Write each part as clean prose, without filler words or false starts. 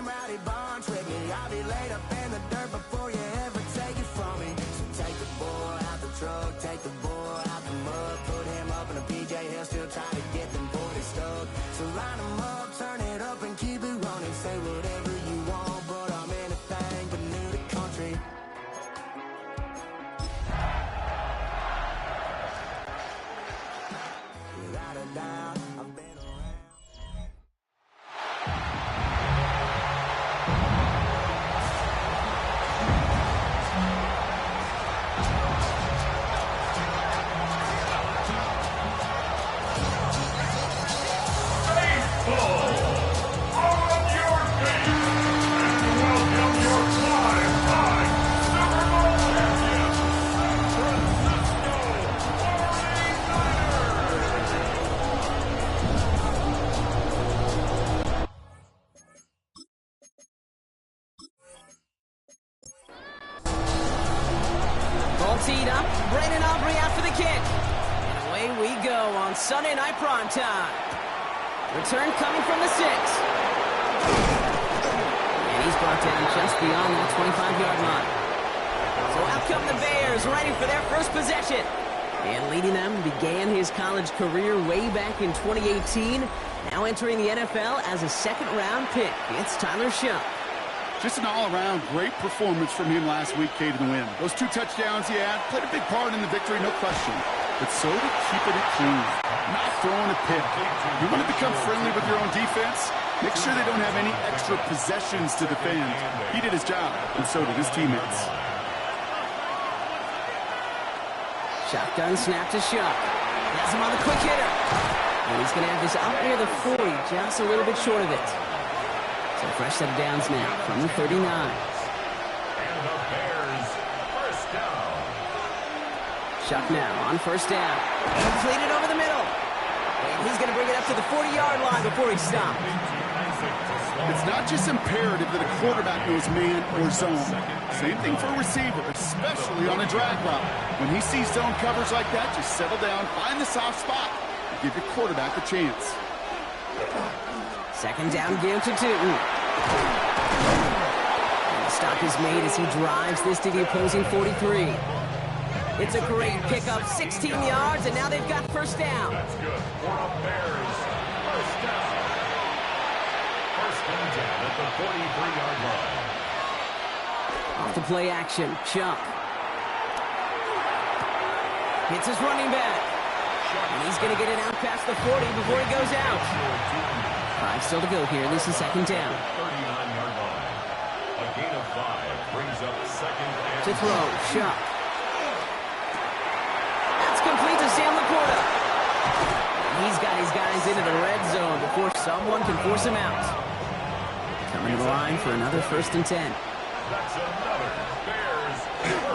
same rowdy bunch with me. I'll be laid up in the dirt before you ever take it from me. So take the boy out the truck, take the boy out the mud, put him up in a PJ, he'll still try to get them 40 stuck. So line him up, turn it up and keep it running. Say whatever you want, but I'm anything but new to country. Without a doubt, I've been around. Teed up, Brandon Aubrey out for the kick. And away we go on Sunday Night Primetime. Return coming from the 6. And he's brought down just beyond that 25-yard line. So out come the Bears, ready for their first possession. And leading them began his college career way back in 2018. Now entering the NFL as a second-round pick. It's Tyler Shough. Just an all-around great performance from him last week, Kate, in the win. Those 2 touchdowns he had played a big part in the victory, no question. But so did keeping it clean, not throwing a pick. You want to become friendly with your own defense? Make sure they don't have any extra possessions to defend. He did his job, and so did his teammates. Shotgun snap to Shough. Has him on the quick hitter. And he's going to have this out near the 40, just a little bit short of it. So fresh set of downs now from the 39. And the Bears, first down. Shough now on first down. Completed over the middle. And he's going to bring it up to the 40-yard line before he stopped. It's not just imperative that a quarterback knows man or zone. Same thing for a receiver, especially on a drag route. When he sees zone coverage like that, just settle down, find the soft spot, and give your quarterback a chance. Second down give to Tootin. And the stop is made as he drives this to the opposing 43. It's a great pickup, 16 yards, and now they've got first down. That's good for the Bears. First down. First and 10 at the 43-yard line. Off the play action, Shough. Hits his running back. And he's going to get it out past the 40 before he goes out. 5 still to go here. This is second down. 39-yard line. A gain of 5 brings up second and to throw, Shough. That's complete to Sam Laporta. He's got his guys into the red zone before someone can force him out. Coming to the line for another first and 10. That's another Bears.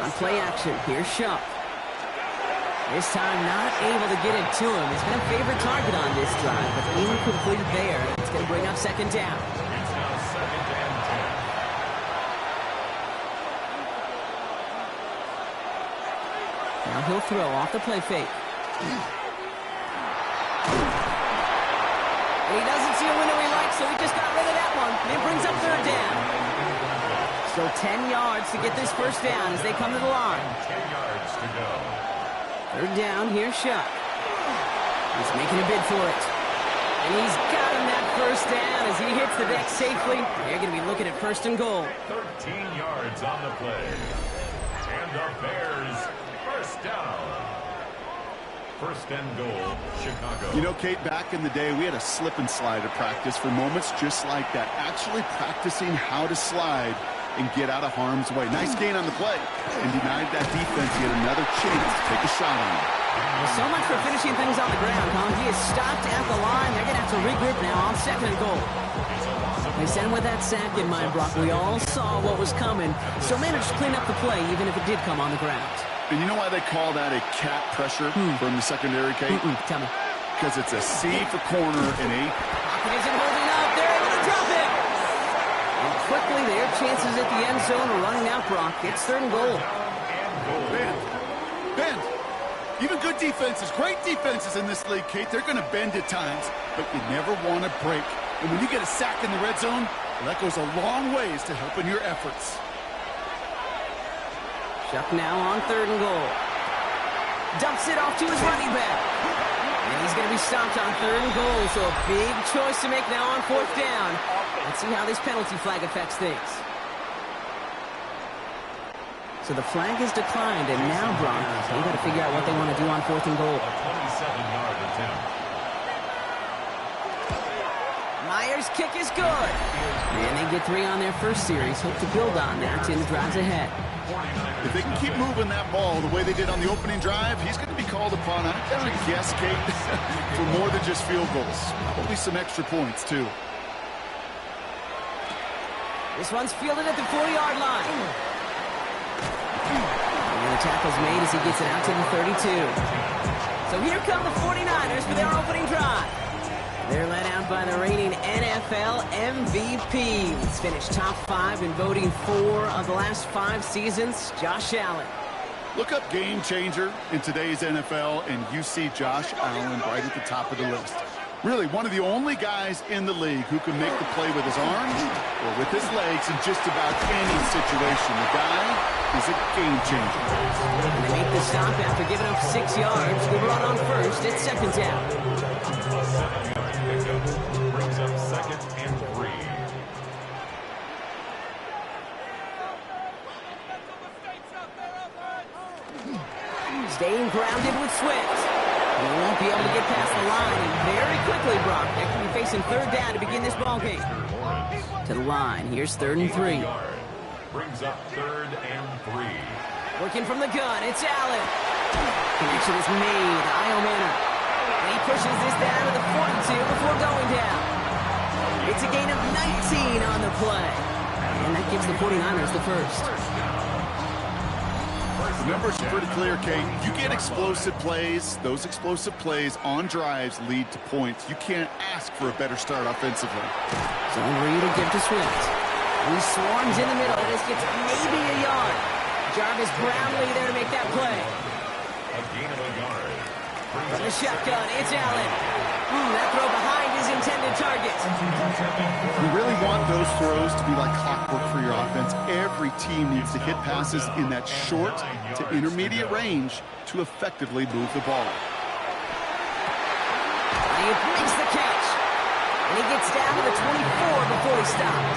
On play action, here's Shough. This time not able to get it to him. He's been a favorite target on this drive, but incomplete there. It's going to bring up second down. It's now second and 10. Now he'll throw off the play fake. And he doesn't see a window he likes, so he just got rid of that one. And it brings up third down. Still 10 yards to get this first down as they come to the line. 10 yards to go. Third down, here's Shough. He's making a bid for it. And he's got him that first down as he hits the deck safely. They're going to be looking at first and goal. 13 yards on the play. And the Bears, first down. First and goal, Chicago. You know, Kate, back in the day, we had a slip and slide at practice for moments just like that. Actually practicing how to slide and get out of harm's way. Nice gain on the play. And denied that defense yet another chance to take a shot on him. Well, so much for finishing things on the ground, huh? He is stopped at the line. They're going to have to regroup now on second and goal. They sent with that sack in mind, Brock. We all saw what was coming. So managed to clean up the play, even if it did come on the ground. And you know why they call that a cat pressure from the secondary, Kate? Tell me. Because it's a C for corner and a... Pocket isn't holding up. They're able to drop it. And quickly, their chances at the end zone are running out, Brock. It's third and goal. Bend. Even good defenses, great defenses in this league, Kate, they're going to bend at times, but you never want to break. And when you get a sack in the red zone, Well, that goes a long ways to helping your efforts. Chuck now on 3rd and goal. Dumps it off to his running back. And he's going to be stopped on 3rd and goal, so a big choice to make now on 4th down. Let's see how this penalty flag affects things. So the flag is declined, and now Broncos, they've got to figure out what they want to do on 4th and goal. A 27-yard attempt. Myers' kick is good. And they get 3 on their first series. Hope to build on that in the drives ahead. If they can keep moving that ball the way they did on the opening drive, he's going to be called upon, I guess, Kate, for more than just field goals. Probably some extra points, too. This one's fielded at the 40-yard line. And the tackle's made as he gets it out to the 32. So here come the 49ers for their opening drive. They're led out by the reigning NFL MVP. He's finished top 5 in voting 4 of the last 5 seasons, Josh Allen. Look up game changer in today's NFL, and you see Josh Allen right at the top of the list. Really, one of the only guys in the league who can make the play with his arms or with his legs in just about any situation. The guy is a game changer. And they make the stop after giving up 6 yards. The run on first, it's 2nd down. A 7-yard pickup brings up 2nd and 3. Staying grounded with Swift. He won't be able to get past the line, and very quickly, Brock, they could be facing 3rd down to begin this ballgame. To the line, here's 3rd and 3. Brings up 3rd and 3. Working from the gun, it's Allen. Connection is made, Iomana. And he pushes this down to the 42 before going down. It's a gain of 19 on the play. And that gives the 49ers the first. The numbers are pretty clear, Kate. You get explosive plays. Those explosive plays on drives lead to points. You can't ask for a better start offensively. Zone read to give to Swift. He swarms in the middle. This gets maybe a yard. Jarvis Brownlee there to make that play. A gain of a yard. From the shotgun, it's Allen. That throw behind his intended target. You really want those throws to be like clockwork for your offense. Every team needs to hit passes in that short to intermediate range to effectively move the ball. He makes the catch. And he gets down to the 24 before he stopped.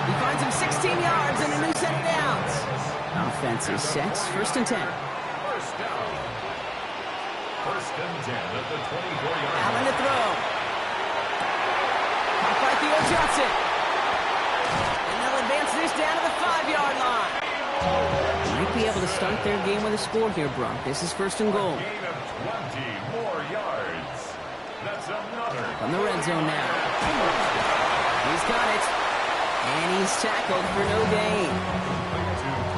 He finds him 16 yards and a new set of downs. Offense is set. 1st and 10. First down. 1st and 10 at the 24-yard Allen line. to throw. Caught by Theo Johnson. And they'll advance this down to the 5-yard line. Might be able to start their game with a score here, Brock. This is 1st and goal. Gain of 20 more yards. That's another. From the red zone now. He's got it. And he's tackled for no gain.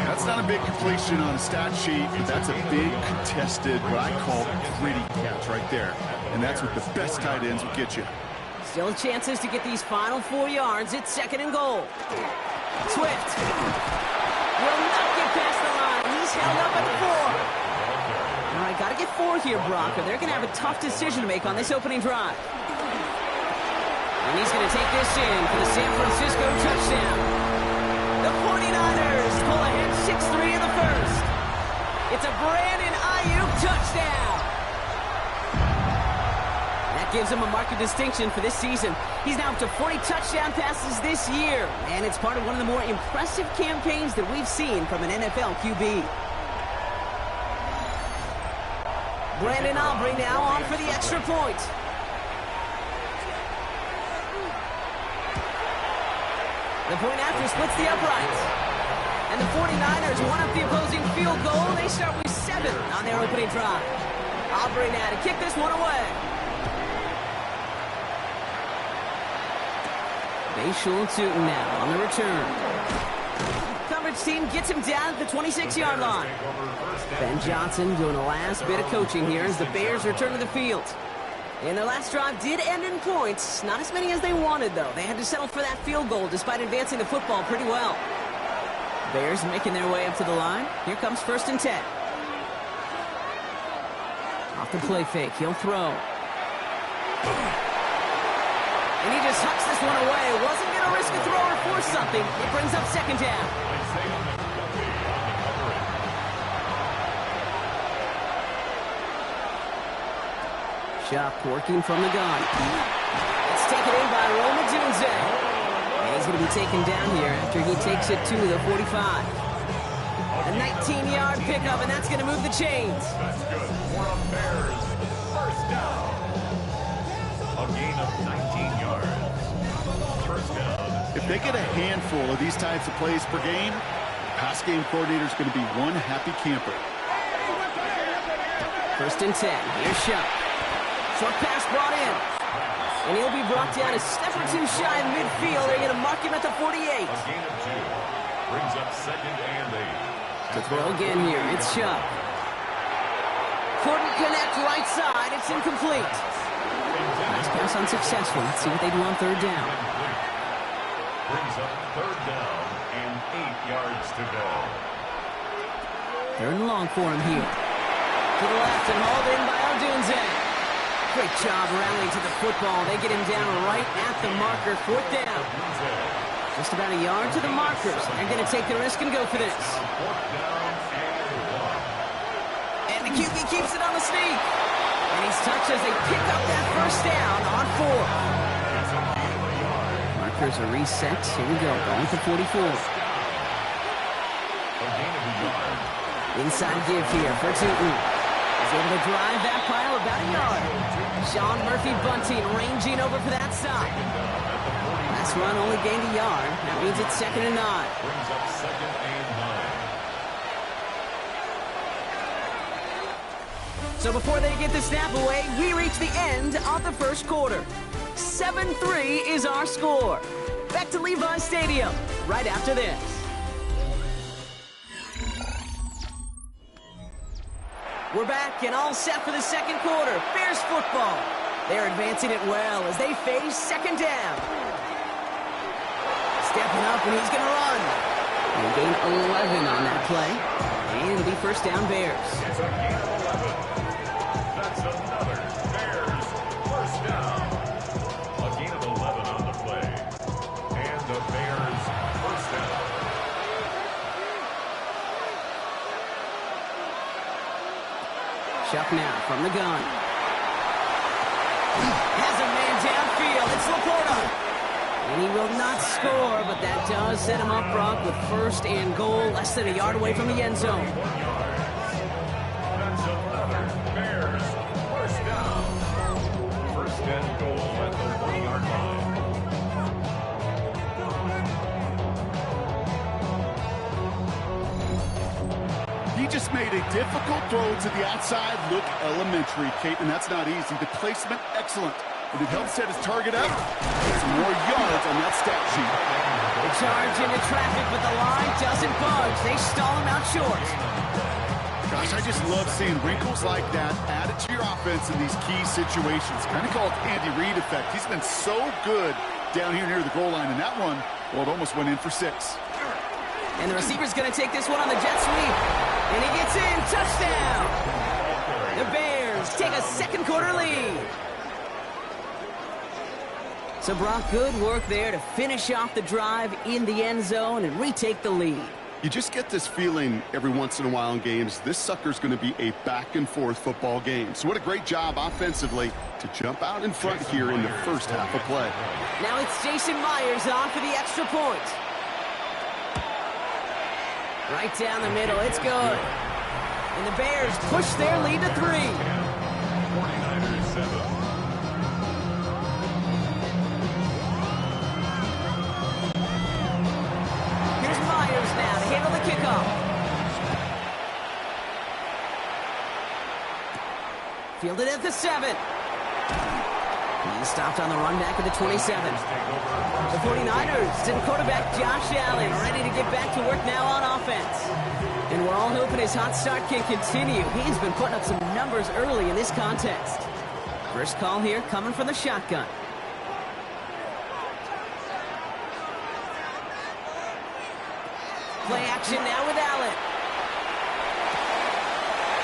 That's not a big completion on a stat sheet, but that's a big contested, what I call gritty catch right there. And that's what the best tight ends will get you. Still chances to get these final 4 yards. It's 2nd and goal. Swift will not get past the line. He's held up at 4. All right, got to get 4 here, Brock, or they're going to have a tough decision to make on this opening drive. And he's going to take this in for the San Francisco touchdown. The 49ers pull ahead 6-3 in the first. It's a Brandon Ayuk touchdown. That gives him a mark of distinction for this season. He's now up to 40 touchdown passes this year. And it's part of one of the more impressive campaigns that we've seen from an NFL QB. Brandon Aubrey now on for the extra point. The point after splits the uprights. And the 49ers one up the opposing field goal. They start with 7 on their opening drive. Aubrey now to kick this one away. Bayshul Tootin now on the return. Coverage team gets him down at the 26-yard line. Ben Johnson doing the last bit of coaching here as the Bears return to the field. And their last drive did end in points. Not as many as they wanted, though. They had to settle for that field goal despite advancing the football pretty well. Bears making their way up to the line. Here comes 1st and 10. Off the play fake. He'll throw. And he just hucks this one away. Wasn't going to risk a throw or force something. It brings up second down. Shuck working from the gun. It's taken in by Wk17. And he's going to be taken down here after he takes it to the 45. A 19-yard pickup, and that's going to move the chains. That's good for a Bears first down. A gain of 19 yards. First down. If they get a handful of these types of plays per game, the pass game coordinator is going to be one happy camper. First and 10. Here's Shuck. Short pass brought in. And he'll be brought down a step or two shy of midfield. They're going to mark him at the 48. A gain of 2. Brings up second and 8. To throw again here, it's Shuck. Couldn't connect right side. It's incomplete. Nice pass unsuccessful. Let's see what they do on third down. Brings up third down and 8 yards to go. Third and long for him here. To the left and hauled in by Wk17. Great job rallying to the football. They get him down right at the marker. Fourth down. Just about a yard to the markers. They're going to take the risk and go for this. And the QB keeps it on the sneak. And he's touched as they pick up that first down on 4. Markers are reset. Here we go. Going to 44. Inside give here for Tootin. He's able to drive that pile about a yard. Sean Murphy Bunting ranging over for that stop. Last run only gained a yard. That means it's second and 9. Brings up second and 9. So before they get the snap away, we reach the end of the first quarter. 7-3 is our score. Back to Levi Stadium right after this. We're back and all set for the second quarter. Bears football. They're advancing it well as they face second down. Stepping up and he's going to run. He'll gain 11 on that play. And it'll be first down Bears. It's a gain of 11. That's another Bears first down. A gain of 11 on the play. And the Bears first down. Shuck now from the gun. Has a man downfield. It's Laporta. And he will not score, but that does set him up, Brock, with first and goal, less than a yard away from the end zone. That's another Bears first down. First and goal at the 1-yard line. He just made a difficult throw to the outside. Look elementary, Kate, and that's not easy. The placement, excellent. But it helps set his target up. Get some more yards on that stat sheet. They charge into traffic, but the line doesn't budge. They stall him out short. Gosh, I just love seeing wrinkles like that added to your offense in these key situations. Kind of called Andy Reid effect. He's been so good down here near the goal line, and that one, well, it almost went in for 6. And the receiver's going to take this one on the jet sweep. And he gets in. Touchdown. The Bears take a second quarter lead. So, Brock, good work there to finish off the drive in the end zone and retake the lead. You just get this feeling every once in a while in games, this sucker's going to be a back-and-forth football game. So what a great job offensively to jump out in front here in the first half of play. Now it's Jason Myers on for the extra point. Right down the middle. It's good. And the Bears push their lead to 3. 49ers 7. Now to handle the kickoff. Fielded at the 7. He's stopped on the run back at the 27. The 49ers and quarterback Josh Allen ready to get back to work now on offense. And we're all hoping his hot start can continue. He's been putting up some numbers early in this contest. First call here coming from the shotgun. Play action now with Allen.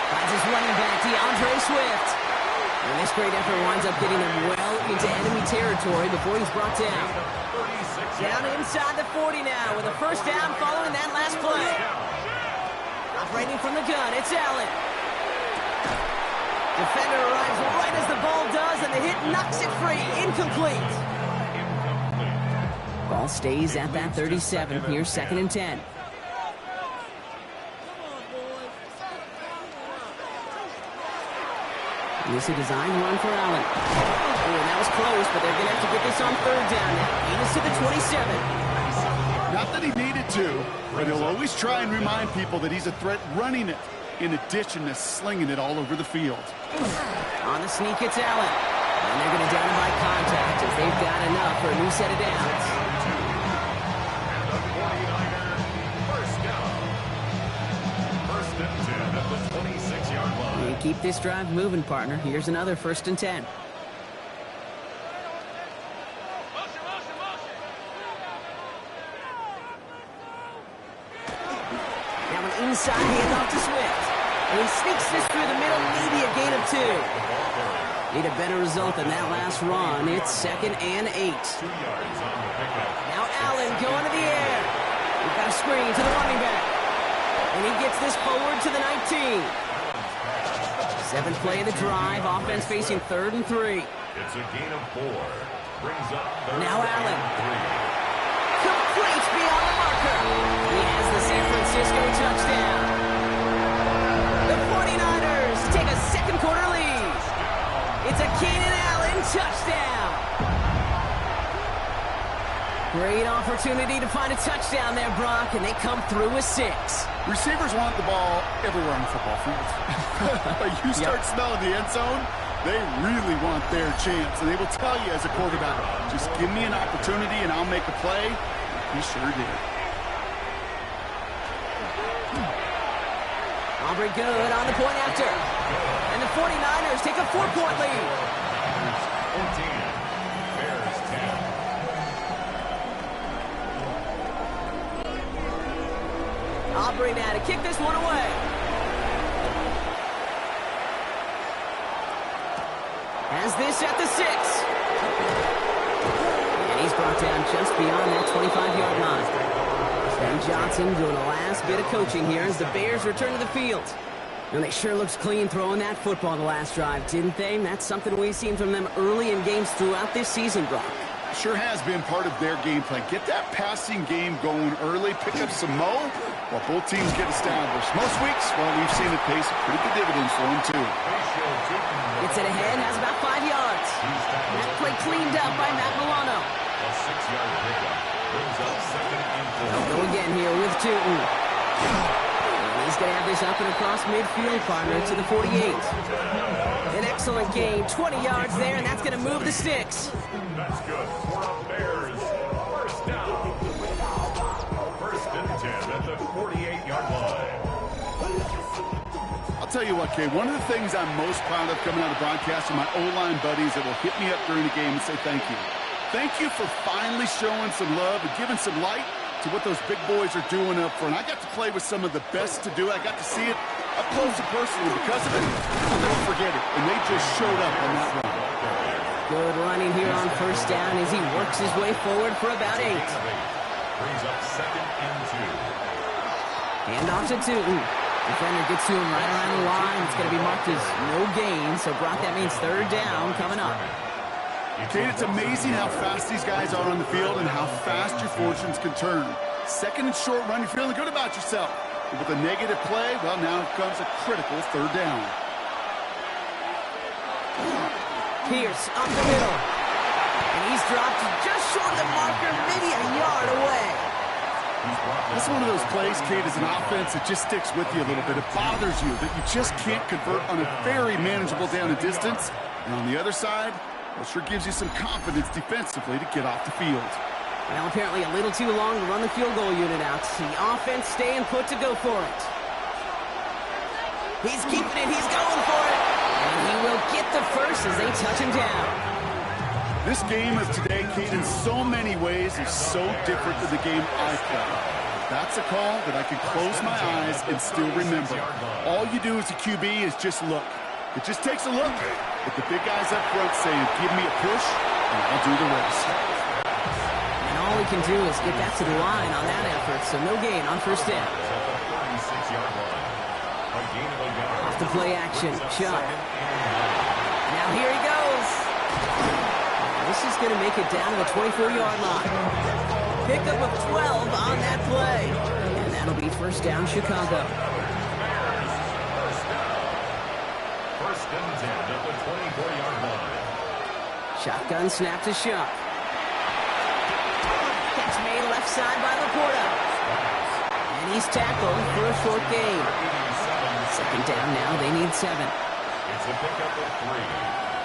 Finds his running back, DeAndre Swift. And this great effort winds up getting him well into enemy territory before he's brought down. Down inside the 40 now with a first down following that last play. Operating from the gun, it's Allen. Defender arrives right as the ball does, and the hit knocks it free. Incomplete. Ball stays at that 37. Here's 2nd and 10. This is a design run for Allen. Oh, and that was close, but they're going to have to get this on 3rd down now. He is to the 27. Not that he needed to, but he'll always try and remind people that he's a threat running it, in addition to slinging it all over the field. On the sneak, it's Allen. And they're going to down him by contact as they've got enough for a new set of downs. And the 49er, first down. 1st and 10 at the 26-yard line. And keep this drive moving, partner. Here's another 1st and 10. Now an inside handoff to Swift. And he sneaks this through the middle, maybe a gain of 2. Need a better result than that last run. It's 2nd and 8. 2 yards on the pickup. Now Allen going to the air. We've got a screen to the running back. And he gets this forward to the 19. 7th play of the drive. Offense facing 3rd and 3. It's a gain of 4. Brings up 3rd Now Allen. and 3. Complete beyond the marker. He has the San Francisco touchdown. The 49ers take a 2nd quarter lead. It's a Keenan Allen touchdown. Great opportunity to find a touchdown there, Brock, and they come through with 6. Receivers want the ball everywhere on the football field. But you start smelling the end zone, they really want their chance. And they will tell you as a quarterback, just give me an opportunity and I'll make a play. He sure did. Aubrey good on the point after. And the 49ers take a 4-point lead. 14. Bears 10. Aubrey now to kick this one away. Has this at the 6. And he's brought down just beyond that 25-yard line. Ben Johnson doing the last bit of coaching here as the Bears return to the field. And they sure looked clean throwing that football the last drive, didn't they? And that's something we've seen from them early in games throughout this season, Brock. Sure has been part of their game plan. Get that passing game going early, pick up some mo while both teams get established. Most weeks, well, we've seen it pay some pretty good dividends for them, too. Gets it ahead, has about 5 yards. That play cleaned up by Matt Milano. A 6-yard pickup brings up 2nd and 4. They'll go again here with Tootin. And he's going to have this up and across midfield, partner, to the 48. An excellent gain, 20 yards there, and that's going to move the sticks. That's good for the Bears. First down. 1st and 10 at the 48-yard line. I'll tell you what, Kay, one of the things I'm most proud of coming out of broadcast are my O-line buddies that will hit me up during the game and say thank you. Thank you for finally showing some love and giving some light to what those big boys are doing up front. I got to play with some of the best to do it. I got to see it up close and personal. Because of it, I'll never forget it. And they just showed up on that run. Good running here on first down as he works his way forward for about 8. Brings up 2nd and 2. Hand off to Tootin. Defender gets to him right around the line. It's going to be marked as no gain. So, Brock, that means 3rd down coming up. Kate, it's amazing how fast these guys are on the field and how fast your fortunes can turn. 2nd and short run, you're feeling good about yourself. But with a negative play, well, now comes a critical 3rd down. Pierce up the middle. And he's dropped just short of the marker, maybe a yard away. This is one of those plays, Kate, as an offense that just sticks with you a little bit. It bothers you that you just can't convert on a very manageable down and distance. And on the other side, well, sure gives you some confidence defensively to get off the field. Well, apparently a little too long to run the field goal unit out. The offense staying put to go for it. He's keeping it. He's going for it. And he will get the first as they touch him down. This game of today, Kate, in so many ways is so different than the game I played. That's a call that I can close my eyes and still remember. All you do as a QB is just look. It just takes a look. But the big guys up front saying, give me a push, and I'll do the rest. And all he can do is get back to the line on that effort, so no gain on first down. Off the play action, Chuck. Now here he goes. This is going to make it down to the 24-yard line. Pickup of 12 on that play. And that'll be first down, Chicago. First and 10 at the 24-yard line. Shotgun snap to Shuck. Catch made left side by Laporta. And he's tackled for a short gain. Second down now, they need 7. It's a pickup of 3.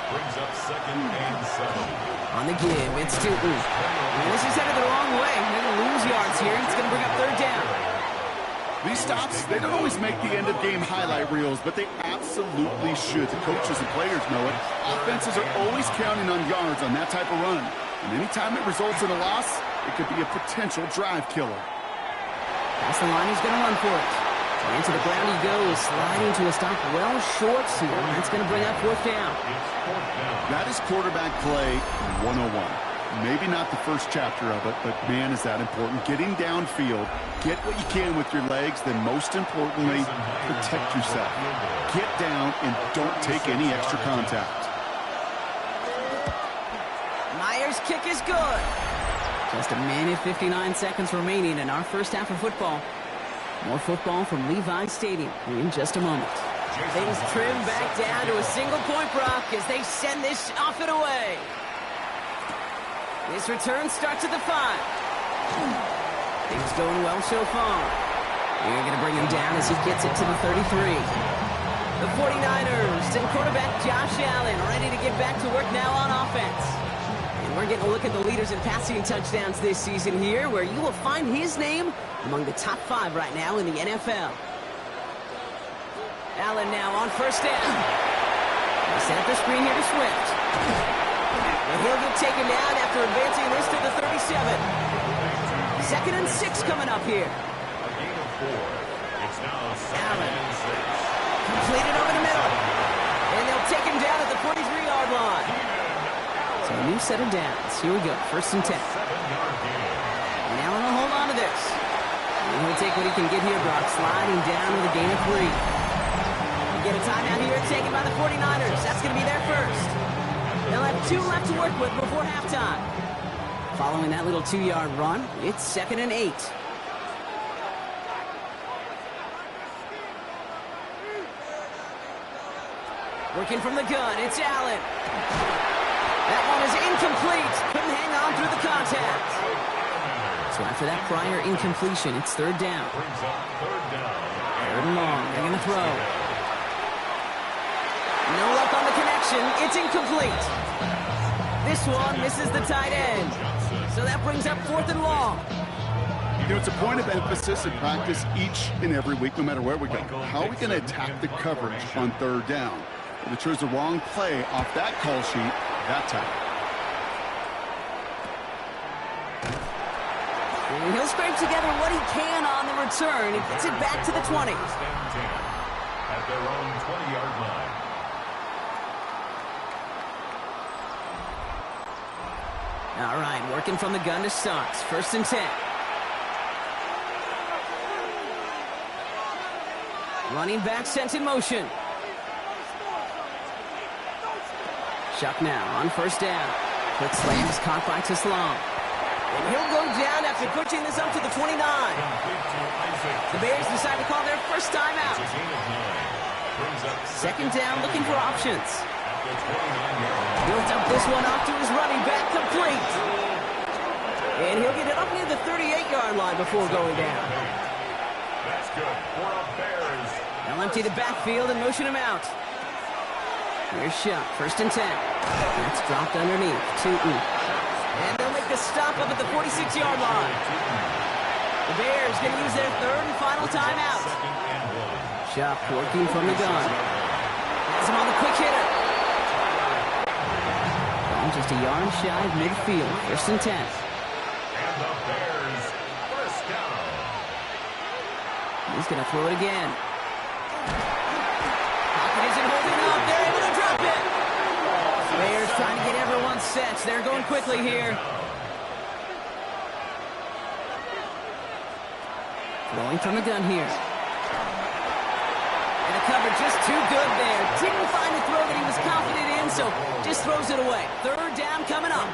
Brings up second and 7. On the give, it's Tootin. And this is headed the wrong way. They're going to lose yards here. It's going to bring up third down. These stops, they don't always make the end-of-game highlight reels, but they absolutely should. The coaches and players know it. Offenses are always counting on yards on that type of run. And anytime it results in a loss, it could be a potential drive killer. That's the line, he's going to run for it. Into the ground he goes, sliding to a stop well short here. That's going to bring up fourth down. That is quarterback play 101. Maybe not the first chapter of it, but man, is that important. Getting downfield, get what you can with your legs, then most importantly, protect yourself. Get down and don't take any extra contact. Myers' kick is good. Just a minute, 59 seconds remaining in our first half of football. More football from Levi Stadium in just a moment. Things trim back down to a single point, Brock, as they send this off and away. This return starts at the 5. Things going well so far. They're going to bring him down as he gets it to the 33. The 49ers and quarterback Josh Allen ready to get back to work now on offense. And we're getting a look at the leaders in passing touchdowns this season here, where you will find his name among the top 5 right now in the NFL. Allen now on first down. They set up the screen here to Swift. And he'll get taken down after advancing this to the 37. Second and 6 coming up here. A gain of 4. It's now second Allen. and 6. Completed over the middle. And they'll take him down at the 43-yard line. So a new set of downs. Here we go. First and 10. 7-yard gain. And Allen will hold on to this. And he'll take what he can get here, Brock. Sliding down with a gain of 3. We get a timeout here taken by the 49ers. That's going to be their first. They'll have 2 left to work with before halftime. Following that little 2-yard run, it's second and 8. Working from the gun, it's Allen. That one is incomplete. Couldn't hang on through the contact. So after that prior incompletion, it's third down. Brings up third down. Third and long. They're going to throw. No luck on the connection. It's incomplete. This one misses the tight end. So that brings up fourth and long. You know, it's a point of emphasis in practice each and every week, no matter where we go. How are we going to attack the coverage on third down? If they chose the wrong play off that call sheet that time. And he'll scrape together what he can on the return. He gets it back to the 20. First and 10 at their own 20-yard line. All right, working from the gun to start. First and 10. Running back sent in motion. Shuck now on first down. Quick slam is caught by Teslam. And he'll go down after pushing this up to the 29. The Bears decide to call their first timeout. Second down, looking for options. He'll dump this one off to his running back, complete. And he'll get it up near the 38-yard line before going down. That's good for a Bears. They'll empty the backfield and motion him out. Here's Shuck, first and 10. That's dropped underneath. Tootin. And they'll make the stop up at the 46-yard line. The Bears going to use their third and final timeout. Shuck working from the gun. Has him on the quick hitter. Ball just a yard shy of midfield. First and 10. And the Bears first down. He's going to throw it again. Pocket isn't holding up. There Bears trying to get everyone set. They're going quickly here. Throwing from the gun here. And the cover just too good there. Didn't find a throw that he was confident in, so just throws it away. Third down coming up.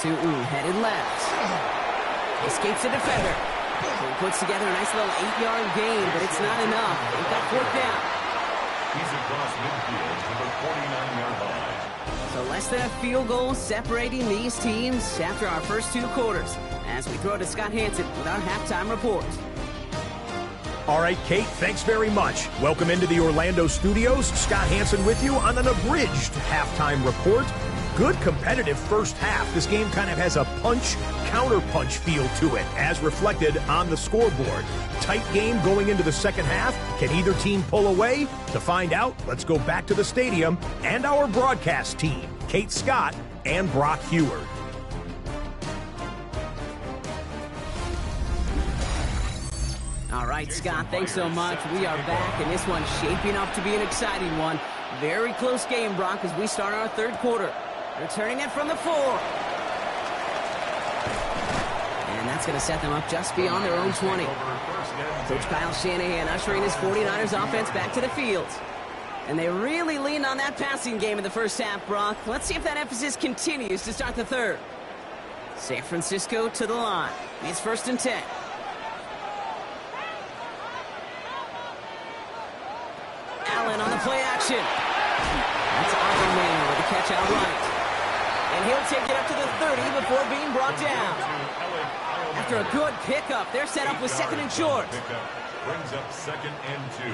Headed left. Escapes the defender. So he puts together a nice little 8-yard gain, but it's not enough. They've got fourth down. He's across midfield to the 49-yard line. So less than a field goal separating these teams after our first 2 quarters. As we throw to Scott Hansen with our halftime report. All right, Kate, thanks very much. Welcome into the Orlando studios. Scott Hansen with you on an abridged halftime report. Good competitive first half. This game kind of has a punch-counter-punch feel to it, as reflected on the scoreboard. Tight game going into the second half. Can either team pull away? To find out, let's go back to the stadium and our broadcast team, Kate Scott and Brock Heward. All right, Scott, thanks so much. We are back, and this one's shaping up to be an exciting one. Very close game, Brock, as we start our third quarter. Returning it from the 4. And that's going to set them up just beyond their own 20. Coach Kyle Shanahan ushering his 49ers offense back to the field. And they really leaned on that passing game in the first half, Brock. Let's see if that emphasis continues to start the third. San Francisco to the line. It's 1st and 10. Allen on the play action. That's Iron Man with the catch out right. And he'll take it up to the 30 before being brought down. After a good pickup, they're set up with 2nd and short. Brings up 2nd and 2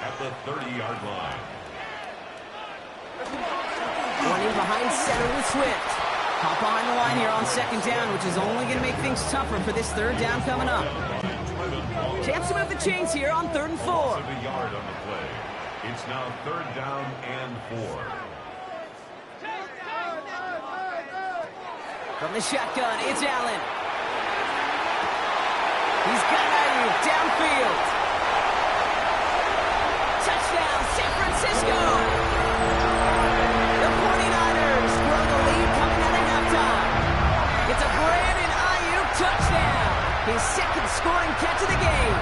at the 30-yard line. Running behind center with Swift. Hop behind the line here on 2nd down, which is only going to make things tougher for this 3rd down coming up. Chance to move the chains here on 3rd and 4. A yard on the play. It's now 3rd down and 4. From the shotgun, it's Allen. He's got Ayuk downfield. Touchdown, San Francisco! The 49ers grow the lead coming out of halftime. It's a Brandon Ayuk touchdown. His 2nd scoring catch of the game.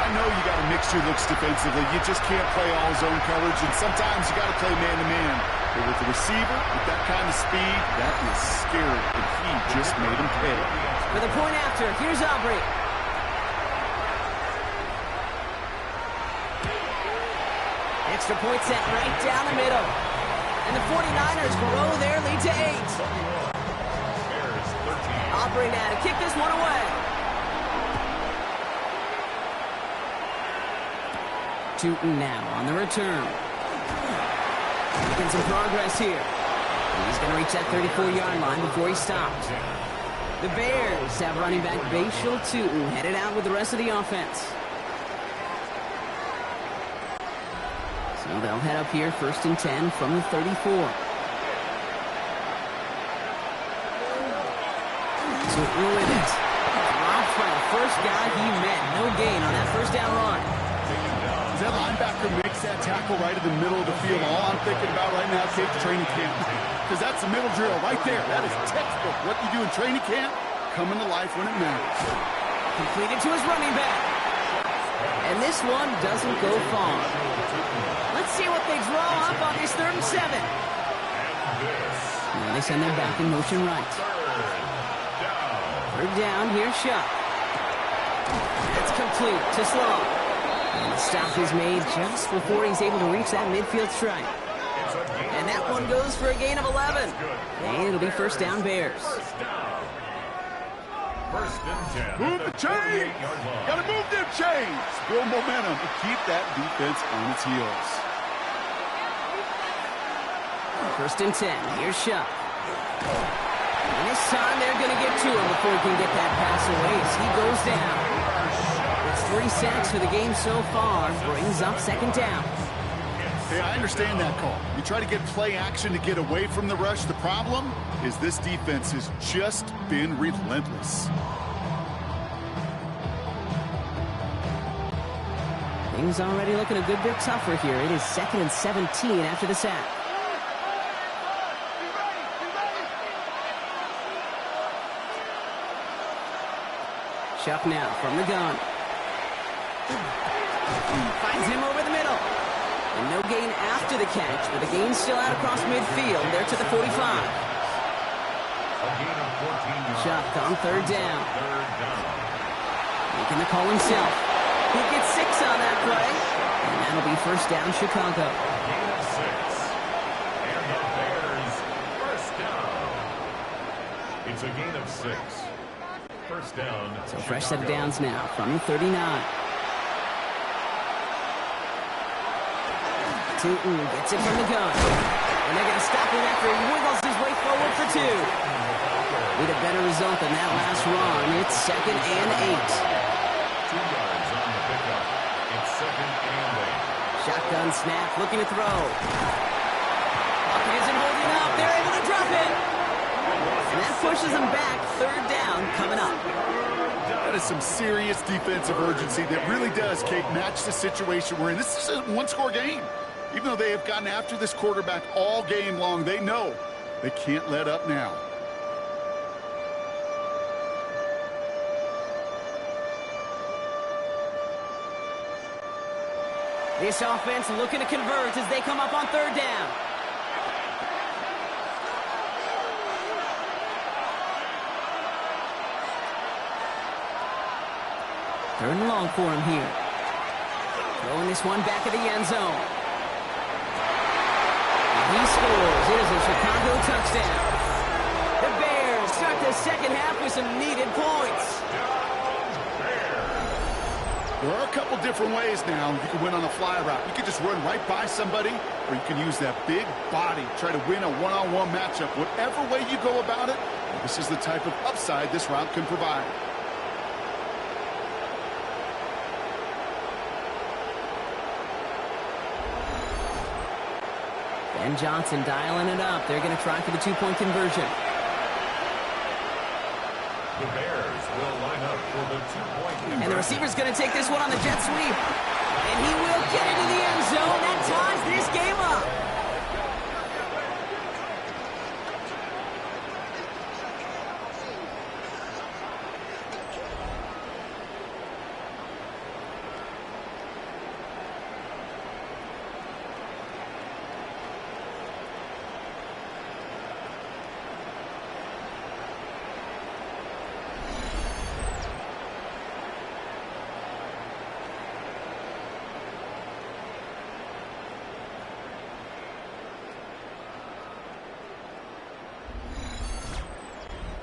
I know you got a mixture looks defensively. You just can't play all zone coverage, and sometimes you got to play man-to-man. But with the receiver, with that kind of speed, that is scary, and he just made him pay. For the point after, here's Aubrey. Extra point set right down the middle. And the 49ers grow their lead to 8. Aubrey now to kick this one away. Tootin now on the return. Making some progress here. He's going to reach that 34-yard line before he stops. The Bears have running back Bashal Tootin headed out with the rest of the offense. So they'll head up here 1st and 10 from the 34. Tootin with it. Dropped by the first guy he met. No gain on that 1st down run. That linebacker makes that tackle right in the middle of the field. All I'm thinking about right now is training camp. Because that's the middle drill right there. That is textbook. What you do in training camp, coming to life when it matters. Completed to his running back. And this one doesn't go far. Let's see what they draw up on this 3rd and 7. Now they send their back in motion right. 3rd down, here's Shuck. That's complete to Slaw. And the stop is made just before he's able to reach that midfield stripe. And that one goes for a gain of 11. And it'll be 1st down Bears. 1st and 10. Move the chains! Gotta move them chains! Build momentum and keep that defense on its heels. 1st and 10. Here's Shuck. And this time they're going to get to him before he can get that pass away as he goes down. It's 3 sacks for the game so far. Brings up 2nd down. Hey, I understand that call. You try to get play action to get away from the rush. The problem is this defense has just been relentless. Things already looking a good bit tougher here. It is 2nd and 17 after the sack. Chuck now from the gun. Finds him over the middle. And no gain after the catch, but the gain still out across midfield. They're to the 45. Chuck on 3rd down. Making the call himself. He gets 6 on that play. And that'll be 1st down, Chicago. Gain of 6. And the Bears, 1st down. It's a gain of 6. 1st down. So fresh set of downs now from the 39. Tootin gets it from the gun. And they're going to stop him after he wiggles his way forward for 2. With a better result than that last run, it's 2nd and 8. 2 yards on the pickup. It's 2nd and 8. Shotgun snap, looking to throw. Pocket isn't holding up. They're able to drop it. And that pushes them back. 3rd down coming up. That is some serious defensive urgency that really does, Kate, match the situation we're in. This is a one-score game. Even though they have gotten after this quarterback all game long, they know they can't let up now. This offense looking to convert as they come up on 3rd down. Third and long for him here. Throwing this one back of the end zone. And he scores. It is a Chicago touchdown. The Bears start the 2nd half with some needed points. There are a couple different ways now. You can win on a fly route. You can just run right by somebody, or you can use that big body, try to win a one-on-one matchup. Whatever way you go about it, this is the type of upside this route can provide. Ben Johnson dialing it up. They're going to try for the 2-point conversion. The Bears will line up for the 2-point conversion. And the receiver's going to take this one on the jet sweep. And he will get into the end zone. That ties this game up.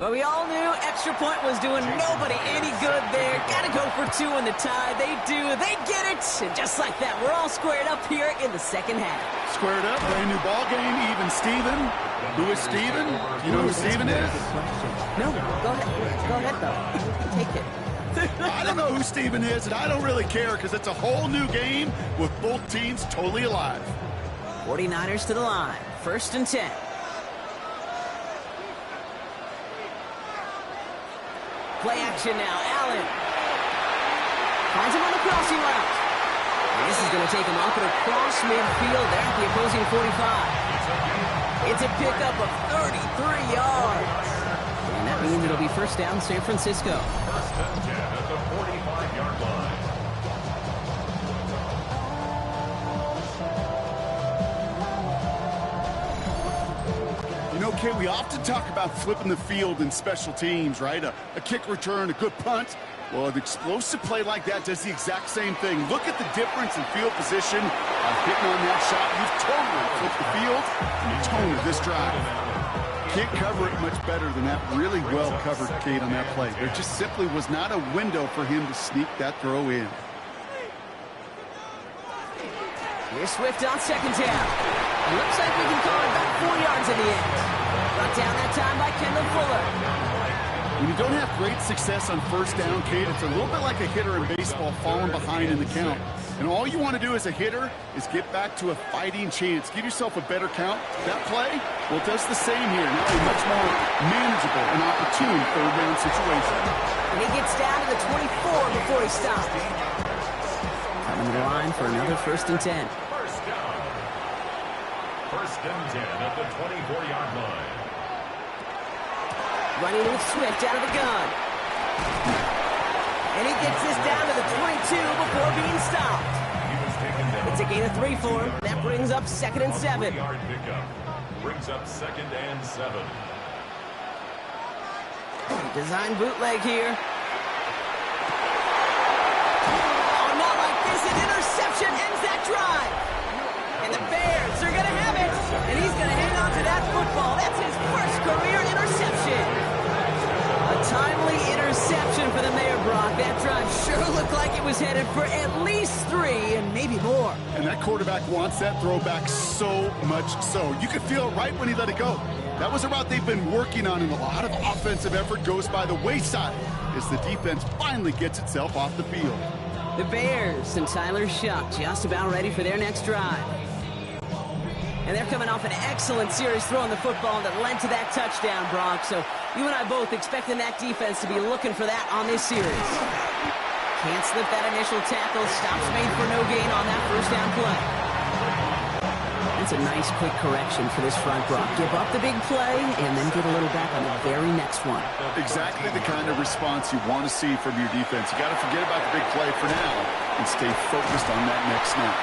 But we all knew extra point was doing nobody any good there. Got to go for 2 in the tie. They do. They get it. And just like that, we're all squared up here in the 2nd half. Squared up, brand new ball game, even Steven. Who is Steven? You know who Steven is? No, go ahead though. Take it. I don't know who Steven is, and I don't really care because it's a whole new game with both teams totally alive. 49ers to the line. 1st and 10. Play action now. Allen finds him on the crossing route. And this is going to take him up and across midfield there at the opposing 45. It's a pickup of 33 yards. And that means it'll be 1st down San Francisco. 1st and 10 at the 45-yard line. You know, Kate, we often talk about flipping the field in special teams, right? A kick return, a good punt. Well, an explosive play like that does the exact same thing. Look at the difference in field position. Hitting on that shot, you've totally flipped the field and the tone of this drive. Can't cover it much better than that. Really well covered, Kate, on that play. There just simply was not a window for him to sneak that throw in. Here's Swift on 2nd down. It looks like we can call it about 4 yards in the end. Brought down that time by Kendall Fuller. When you don't have great success on 1st down, Kate, it's a little bit like a hitter in baseball falling behind in the count. And all you want to do as a hitter is get back to a fighting chance. Give yourself a better count. That play, well, it does the same here. Now a much more manageable and opportune 3rd down situation. And he gets down to the 24 before he stops. Coming to the line for another 1st and 10. First down. 1st and 10 at the 24-yard line. Running with Swift out of the gun. And he gets this down to the 22 before being stopped. He was taken down. It's a gain of 3 for him. That brings up 2nd and 7. 3-yard pickup. Brings up 2nd and 7. Design bootleg here. Oh, not like this. An interception ends that drive. And the Bears are going to have it. And he's going to hang on to that football. That's his first career interception. A timely interception for the Mayor, Brock. That drive sure looked like it was headed for at least 3 and maybe more. And that quarterback wants that throwback so much so. You could feel it right when he let it go. That was a route they've been working on, and a lot of offensive effort goes by the wayside as the defense finally gets itself off the field. The Bears and Tyler Shuck just about ready for their next drive. And they're coming off an excellent series throwing the football that led to that touchdown, Brock. So you and I both expecting that defense to be looking for that on this series. Can't slip that initial tackle. Stops made for no gain on that 1st down play. That's a nice quick correction for this front, Brock. Give up the big play and then get a little back on the very next one. Exactly the kind of response you want to see from your defense. You got to forget about the big play for now and stay focused on that next snap.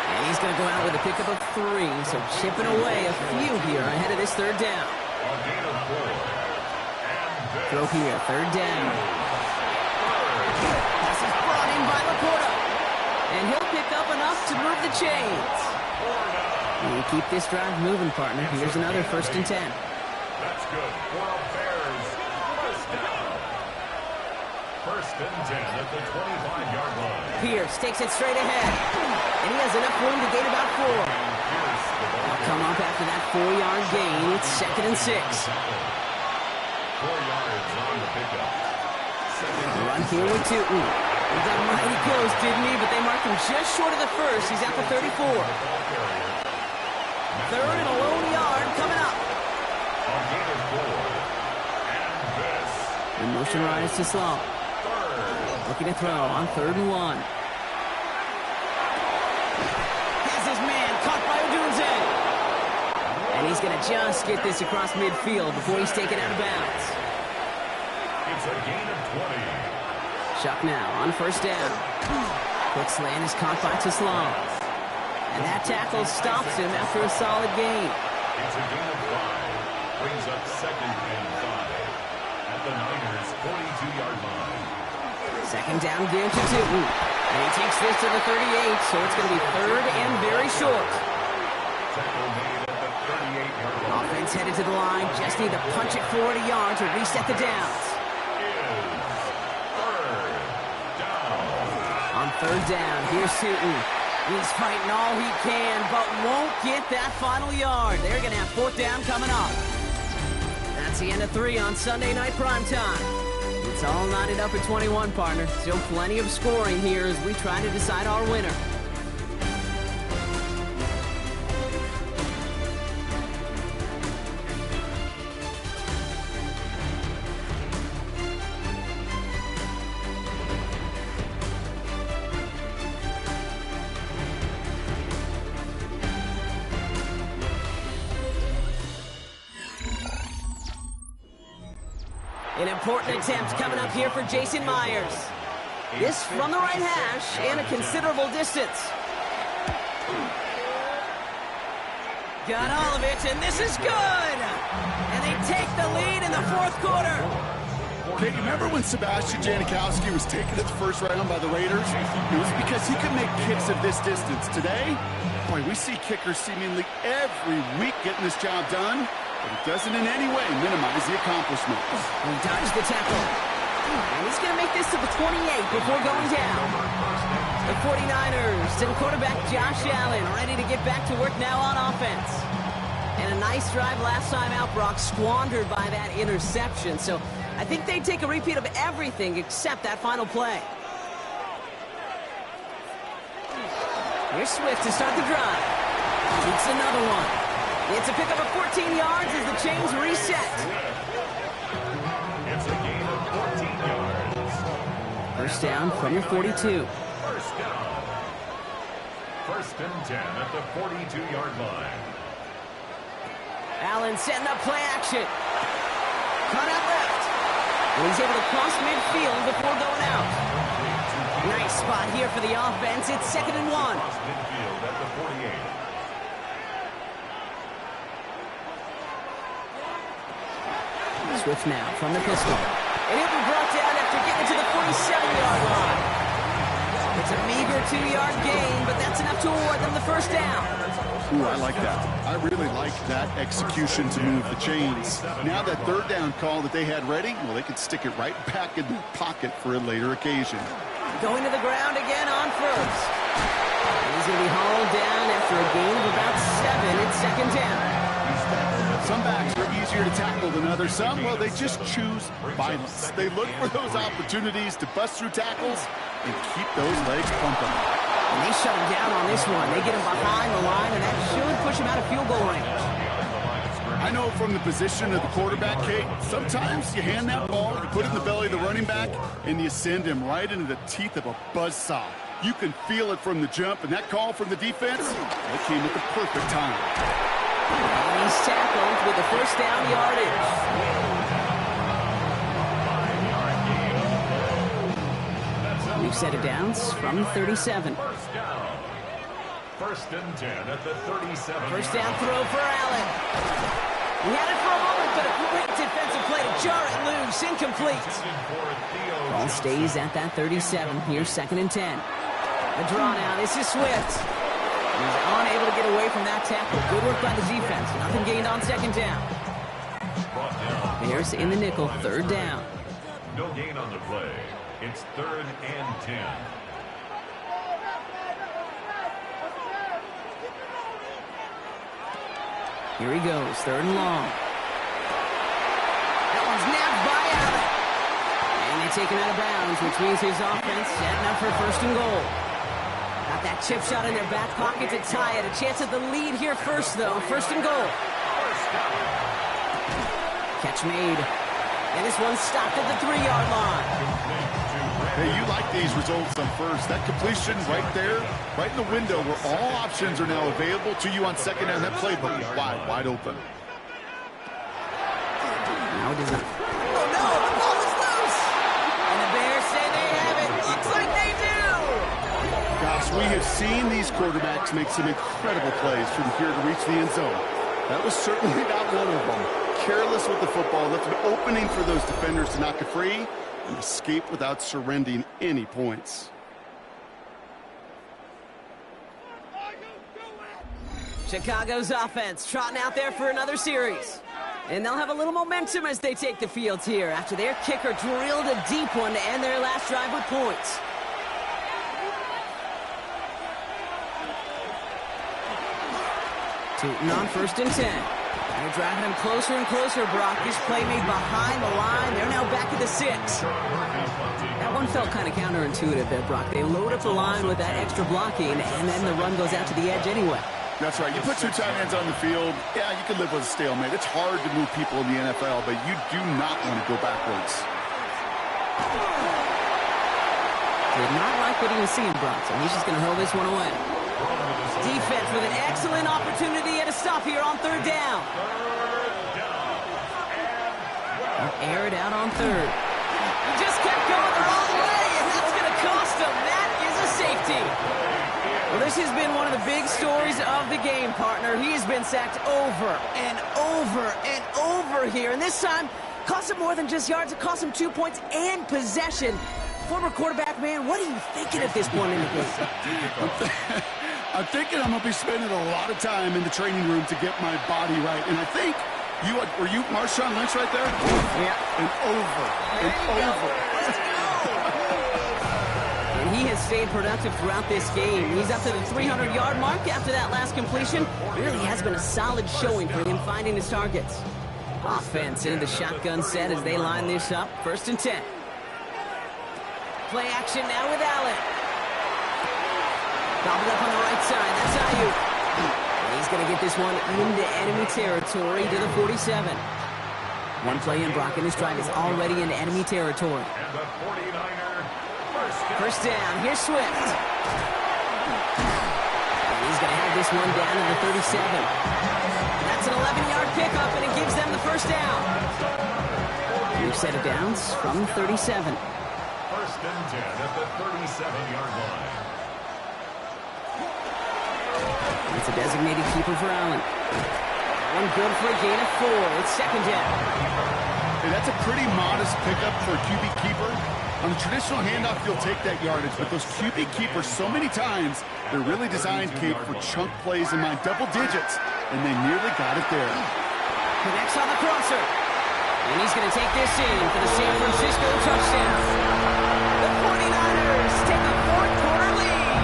And he's going to go out with a pickup of 3, so chipping away a few here ahead of this 3rd down. A gain of 4. And Throw here, 3rd down. This is brought in by Laporta. And he'll pick up enough to move the chains. You keep this drive moving, partner. Here's another 1st and 10. that's good for a Bears 1st down. 1st and 10 at the 25-yard line. Pierce takes it straight ahead. And he has enough room to gain about 4. They'll come up after that 4-yard gain. It's 2nd and 6. 4 yards on the pickup. Run here with Tootin. He got mighty close, didn't he? But they marked him just short of the 1st. He's at the 34. 3rd and a lone yard coming up. The motion rise to Sloan. Looking to throw on 3rd and 1. Has his man caught by Odunze. And he's going to just get this across midfield before he's taken out of bounds. It's a gain of 20. Shuck now on 1st down. Quick slant is caught by Teslam. And that tackle stops him after a solid gain. It's a gain of 5. Brings up 2nd and 5 at the Niners' 42-yard line. 2nd down again to Tootin. And he takes this to the 38, so it's going to be 3rd and very short. Tackle made at the 38-yard line. Offense headed to the line. Just need to punch it 40 yards to reset the downs. On 3rd down, here's Tootin. He's fighting all he can, but won't get that final yard. They're going to have 4th down coming up. That's the end of 3 on Sunday Night Primetime. It's all knotted up at 21, partner. Still plenty of scoring here as we try to decide our winner. An important attempt coming up here for Jason Myers. This from the right hash and a considerable distance. Got all of it, and this is good! And they take the lead in the 4th quarter. Okay, remember when Sebastian Janikowski was taken at the 1st round by the Raiders? It was because he could make kicks of this distance. Today, boy, we see kickers seemingly every week getting this job done, but it doesn't in any way minimize the accomplishment. He dodged the tackle. And he's going to make this to the 28 before going down. The 49ers and quarterback Josh Allen ready to get back to work now on offense. And a nice drive last time out, Brock, squandered by that interception. So I think they take a repeat of everything except that final play. Here's Swift to start the drive. Shoots another one. It's a pickup of 14 yards as the chains reset. It's a gain of 14 yards. 1st down from your 42. 1st down. First and 10 at the 42-yard line. Allen setting up play action. Cut out left. And he's able to cross midfield before going out. Nice spot here for the offense. It's 2nd and 1. Cross midfield at the 48. Swift now from the pistol. And he'll be brought down after getting to the 47-yard line. It's a meager 2-yard gain, but that's enough to award them the first down. Ooh, I like that. I really like that execution to move the chains. Now that third down call that they had ready, well, they could stick it right back in their pocket for a later occasion. Going to the ground again on first. And he's going to be hauled down after a gain of about 7. It's 2nd down. Some backs are easier to tackle than others. Some, well, they just choose violence. They look for those opportunities to bust through tackles and keep those legs pumping. And they shut him down on this one. They get him behind the line, and that should push him out of field goal range. I know from the position of the quarterback, Kate, sometimes you hand that ball, you put it in the belly of the running back, and you send him right into the teeth of a buzzsaw. You can feel it from the jump, and that call from the defense, it came at the perfect time. And he's tackled with the first down yardage. New set of downs from 37. First down. First and 10 at the 37. First down throw for Allen. He had it for a moment, but a great defensive play to jar it loose. Incomplete. Ball stays at that 37. Here's 2nd and 10. A draw now. This is Swift. He's unable to get away from that tackle. Good work by the defense. Nothing gained on 2nd down. Bears in the nickel. 3rd down. No gain on the play. It's 3rd and 10. Here he goes. 3rd and long. That one's nabbed by Allen. And they take him out of bounds, which means his offense setting up for 1st and goal. Got that chip shot in their back pocket to tie it. A chance at the lead here first, though. 1st and goal. Catch made. And this one's stopped at the 3-yard line. Hey, you like these results on first. That completion right there, right in the window where all options are now available to you on 2nd down. That playbook is wide open. Now it is not. Oh, no! The ball is loose! And the Bears say they have it. Looks like they do! Gosh, we have seen these quarterbacks make some incredible plays from here to reach the end zone. That was certainly not one of them. Careless with the football, left an opening for those defenders to knock it free and escape without surrendering any points. Chicago's offense trotting out there for another series. And they'll have a little momentum as they take the field here after their kicker drilled a deep one to end their last drive with points. Tootin on 1st and 10. They're driving him closer and closer, Brock. This play made behind the line. They're now back at the 6. That one felt kind of counterintuitive there, Brock. They load up the line with that extra blocking, and then the run goes out to the edge anyway. That's right. You put 2 tight ends on the field, yeah, you can live with a stalemate. It's hard to move people in the NFL, but you do not want to go backwards. Did not like what he was seeing, Brock, so he's just going to hurl this one away. Defense with an excellent opportunity at a stop here on 3rd down. They'll air it out on 3rd. He just kept going the wrong way, and that's going to cost him. That is a safety. Well, this has been one of the big stories of the game, partner. He has been sacked over and over and over here, and this time cost him more than just yards. It cost him 2 points and possession. Former quarterback, man, what are you thinking at this point in the game? I'm thinking I'm going to be spending a lot of time in the training room to get my body right. And I think, were you Marshawn Lynch right there? Yeah. And over. Let's go! And he has stayed productive throughout this game. He's up to the 300-yard mark after that last completion. Really has been a solid showing for him finding his targets. Offense into the shotgun set as they line this up. 1st and 10. Play action now with Allen. Gobbled up on the right side. That's Ayuk. And he's going to get this one into enemy territory to the 47. One play in, Brock, and this drive is already into enemy territory. And the 49er, First down. Here's Swift. He's going to have this one down to the 37. That's an 11-yard pickup, and it gives them the first down. New set of downs from 37. First and 10 at the 37-yard line. It's a designated keeper for Allen. One good for a gain of 4. It's second down. Hey, that's a pretty modest pickup for a QB keeper. On a traditional handoff, you'll take that yardage, but those QB keepers, so many times, they're really designed, Kate, for chunk plays in my double digits, and they nearly got it there. Connects on the crosser. And he's going to take this in for the San Francisco touchdown. The 49ers take a fourth-quarter lead.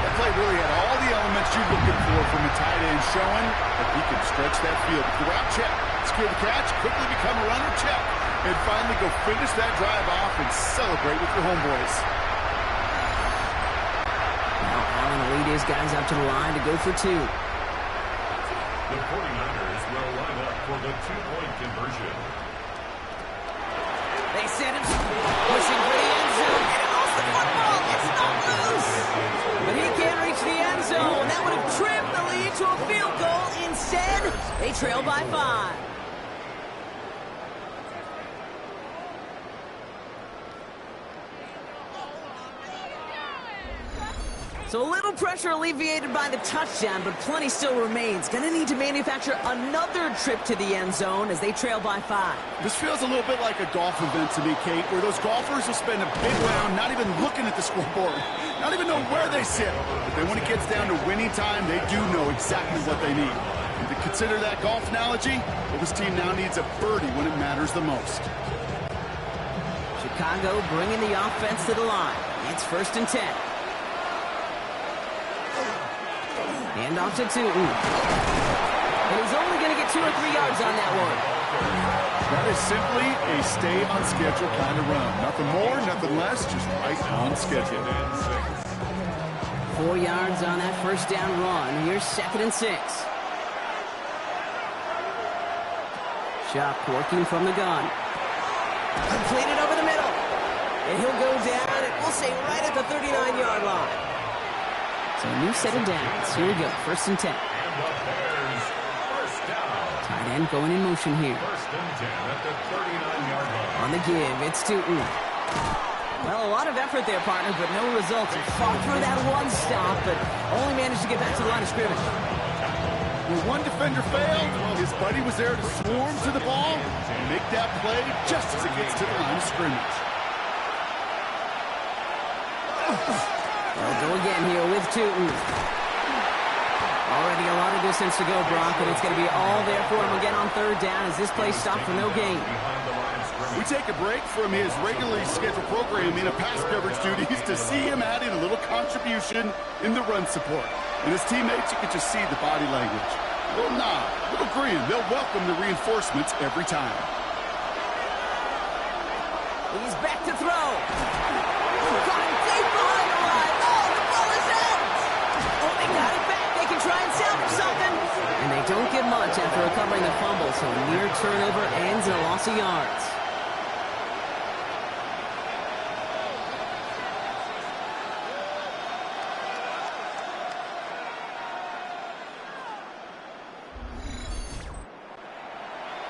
That play really had all the elements you're looking for from a tight end, showing that he can stretch that field. The route check, secure the catch, quickly become a runner check, and finally go finish that drive off and celebrate with your homeboys. Now Allen will lead his guys up to the line to go for 2. The 49ers will line up for the two-point conversion. They set him pushing for the end zone, and he lost the football. It's not loose. But he can't reach the end zone. That would have trimmed the lead to a field goal. Instead, they trail by 5. So a little pressure alleviated by the touchdown, but plenty still remains. Going to need to manufacture another trip to the end zone as they trail by 5. This feels a little bit like a golf event to me, Kate, where those golfers will spend a big round not even looking at the scoreboard, not even know where they sit. But then when it gets down to winning time, they do know exactly what they need. And to consider that golf analogy, well, this team now needs a birdie when it matters the most. Chicago bringing the offense to the line. It's first and 10. Hand off to Tootin. And he's only going to get 2 or 3 yards on that one. That is simply a stay-on-schedule kind of run. Nothing more, nothing less, just right on schedule. 4 yards on that first down run. Here's second and 6. Shot working from the gun. Completed over the middle. And he'll go down, and we'll say right at the 39-yard line. So a new set of downs. Here we go. First and 10. And the Bears, first down. Tight end going in motion here. First and 10 at the 39-yard line. On the give, it's Tootin. Well, a lot of effort there, partner, but no results. He fought through that one stop, but only managed to get back to the line of scrimmage. When one defender failed, well, his buddy was there to swarm to the ball and make that play just as it gets to the line of scrimmage. Well, go again here with Tootin. Already a lot of distance to go, Brock, and it's going to be all there for him again on third down as this play stopped for no gain. We take a break from his regularly scheduled programming of pass coverage duties to see him add in a little contribution in the run support. And his teammates, you can just see the body language. A little nod, a little grin. They'll welcome the reinforcements every time. He's back to throw. Got him deep behind the line. Oh, the ball is out. Oh, they got it back. They can try and salvage something. And they don't get much after recovering the fumble, so a near turnover ends in a loss of yards.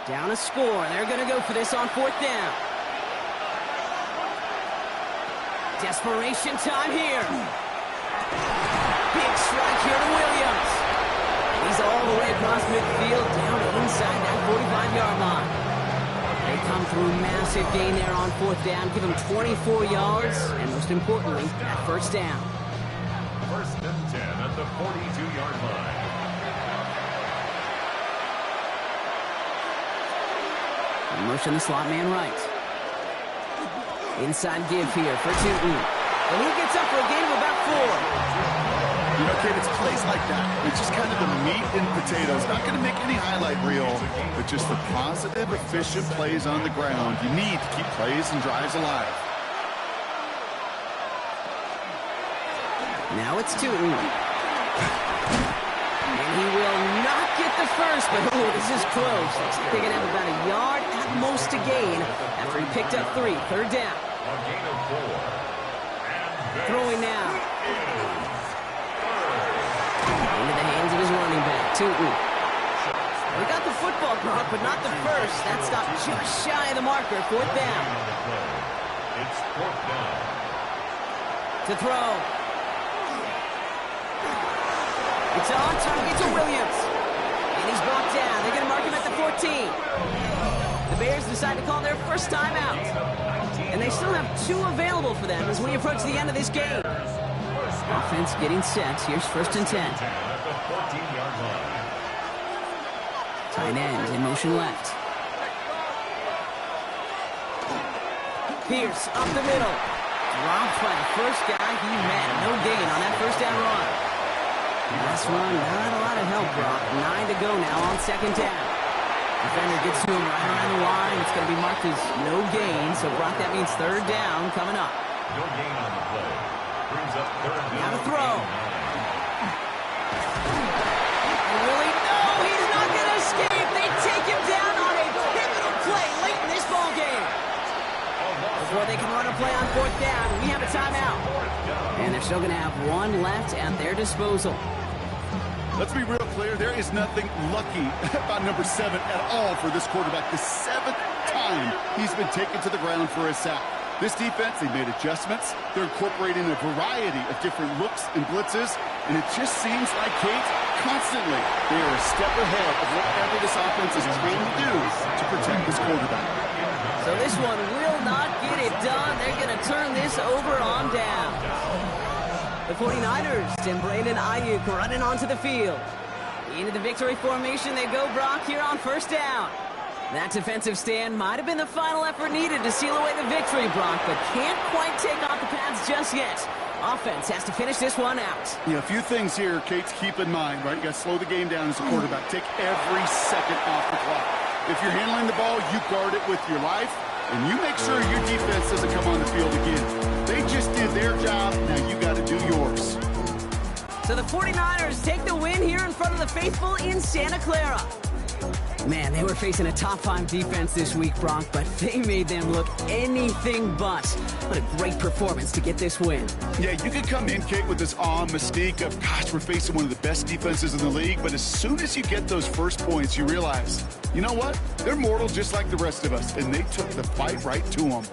Down a score. They're going to go for this on fourth down. Desperation time here. Big strike here to Williams. He's all the way across midfield down inside that 45-yard line. They come through massive gain there on fourth down. Give them 24 yards, and most importantly, that first down. First and 10 at the 42-yard line. Motion the slot man right. Inside give here for Tootin. And he gets up for a gain of about 4. You know, Kate, it's plays like that. It's just kind of the meat and potatoes. Not going to make any highlight reel, but just the positive, efficient plays on the ground. You need to keep plays and drives alive. Now it's Tootin. And he will not get the first, but this is close. Looks like they're going to have about a yard at most to gain after he picked up 3. Third down. A gain of 4. Throwing now. Into the hands of his running back, Tootin. We got the football, Brock, but not the first. That stopped just shy of the marker. 4th down. It's 4th down. To throw. It's on target to Williams. And he's brought down. They're going to mark him at the 14. The Bears decide to call their first timeout. And they still have 2 available for them as we approach the end of this game. Offense getting set. Here's 1st and 10. At the 14-yard line. Tight end in motion left. Pierce up the middle. Dropped by the first guy he met. No gain on that 1st down run. Last run, not a lot of help, Brock. 9 to go now on 2nd down. Defender gets to him right around the line. It's going to be marked as no gain. So, Brock, that means 3rd down coming up. No gain on the play. Brings up 3rd down. Now to throw. Really? No, he's not going to escape. They take him down on a pivotal play late in this ball game. Before they can run a play on 4th down, we have a timeout. And they're still going to have 1 left at their disposal. Let's be real clear. There is nothing lucky about number 7 at all for this quarterback. The 7th time he's been taken to the ground for a sack. This defense, they made adjustments. They're incorporating a variety of different looks and blitzes. And it just seems like, Kate, constantly they are a step ahead of whatever this offense is trying to do to protect this quarterback. So this one will not get it done. They're going to turn this over on down. The 49ers and Brandon Ayuk running onto the field. Into the victory formation they go, Brock, here on 1st down. That defensive stand might have been the final effort needed to seal away the victory, Brock, but can't quite take off the pads just yet. Offense has to finish this one out. Yeah, a few things here, Kate, to keep in mind, right? You got to slow the game down as a quarterback. Take every second off the clock. If you're handling the ball, you guard it with your life, and you make sure your defense doesn't come on the field again. They just did their job. Now you got to do yours. So the 49ers take the win here in front of the faithful in Santa Clara. Man, they were facing a top 5 defense this week, Brock, but they made them look anything but. What a great performance to get this win. Yeah, you could come in, Kate, with this awe and mystique of, gosh, we're facing one of the best defenses in the league, but as soon as you get those first points, you realize, you know what? They're mortal just like the rest of us, and they took the fight right to them.